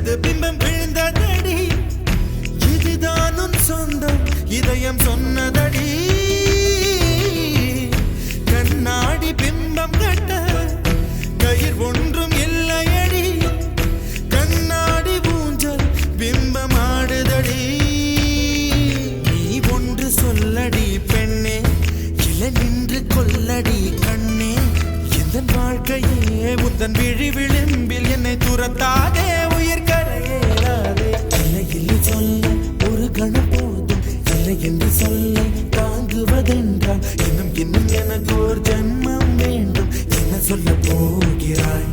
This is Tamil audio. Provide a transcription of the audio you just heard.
உனது பிம்பம் விழுந்ததடி இதுதான் உன் சொந்தம் இதயம் சொன்னதடி கண்ணாடி பிம்பம் கட்ட கயிர் ஒன்றும் இல்லையடி கண்ணாடி ஊஞ்சல் பிம்பம் ஆடுதடி நீ ஒன்று சொல்லடி பெண்ணே இல நின்று கொல்லடி கண்ணே எந்த வாழ்க்கையே உந்தன் விழி விளிம்பில் என்னை துரத்தாதே உயிர் கரையேறாதே இல்லை இல்லை சொல்ல ஒரு கணம் போதும் இல்லை என்று சொல்ல தாங்குவதென்றால் இன்னும் இன்னும் எனக்கு ஒரு ஜென்மம் வேண்டும் என்ன சொல்ல போகிறாய்